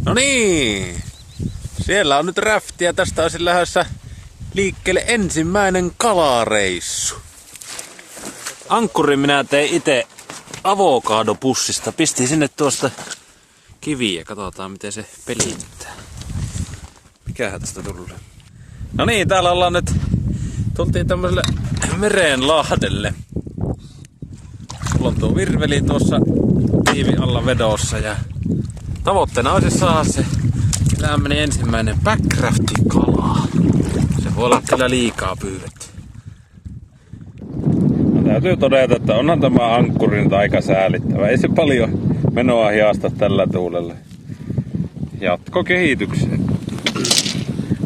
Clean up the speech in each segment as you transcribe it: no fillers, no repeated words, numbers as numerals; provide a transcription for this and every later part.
No niin, siellä on nyt räftiä. Tästä olisi lähdössä liikkeelle ensimmäinen kalareissu. Ankkurin minä tein itse avokadopussista. Pistin sinne tuosta kiviä. Katsotaan miten se pelittää. Mikähän tästä tulee? No niin, täällä ollaan nyt. Tultiin tämmöiselle merenlahdelle. Mulla on tuo virveli tuossa tiivi alla vedossa ja tavoitteena olisi saada se tämmönen ensimmäinen backrafti-kala. Se voi olla kyllä liikaa pyydetty. No, täytyy todeta, että onhan tämä ankkurin aika säälittävä. Ei se paljon menoa hiasta tällä tuulella. Jatkokehitykseen.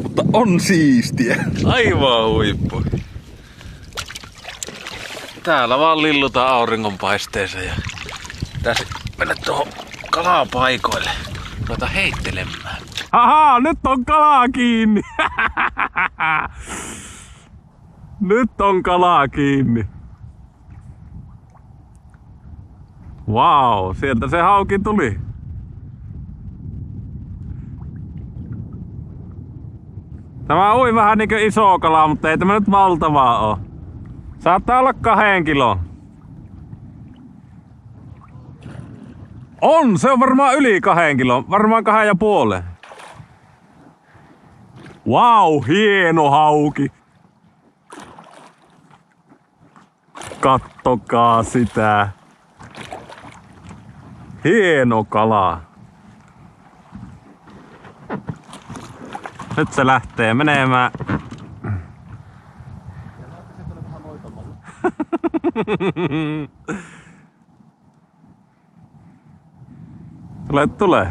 Mutta on siistiä. Aivan huippu. Täällä vaan lillutaan auringonpaisteessa ja pitäisi mennä tuohon kalapaikoille. Ruveta heittelemään. Ahaa, nyt on kalaa kiinni. Nyt on kalaa kiinni. Vau, sieltä se hauki tuli. Tämä ui vähän niinkö iso kala, mutta ei tämä nyt valtavaa oo. Saattaa olla 2 kiloa. On, se on varmaan yli 2 kiloa. Varmaan 2,5. Vau, hieno hauki. Kattokaa sitä. Hieno kala. Nyt se lähtee menemään. Tule.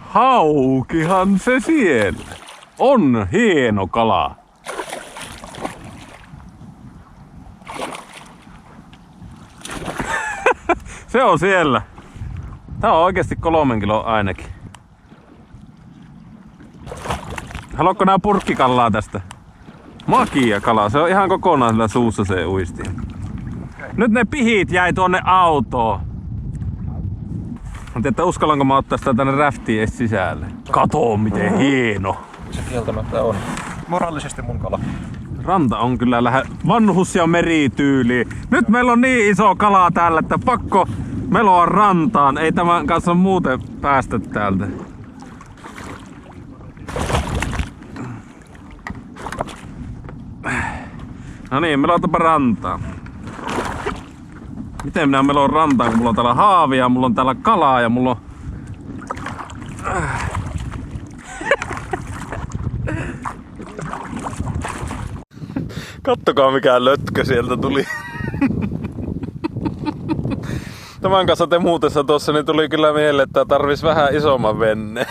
Haukihan se siellä. On hieno kala. Se on siellä. Tää on oikeesti 3 kiloa ainakin. Haluatko nää purkkikallaa tästä? Makia kala, se on ihan kokonaan sillä suussa se uisti. Nyt ne pihit jäi tuonne autoon. Mä tiedän, että uskallanko mä ottaa sitä tänne räftiin edes sisälle. Kato miten hieno. Se kieltämättä on. Moraalisesti mun kala. Ranta on kyllä vanhus- ja merityyli. Nyt meillä on niin iso kala täällä, että pakko meloa rantaan. Ei tämän kanssa muuten päästä täältä. No niin, melotapa rantaan. Miten minä meloon rantaan, kun mulla on täällä haavia, mulla on täällä kalaa ja mulla on... Kattokaa mikä lötkö sieltä tuli. Tämän kanssa te muutessa tossa niin tuli kyllä mieleen, että tarvis vähän isomman veneen.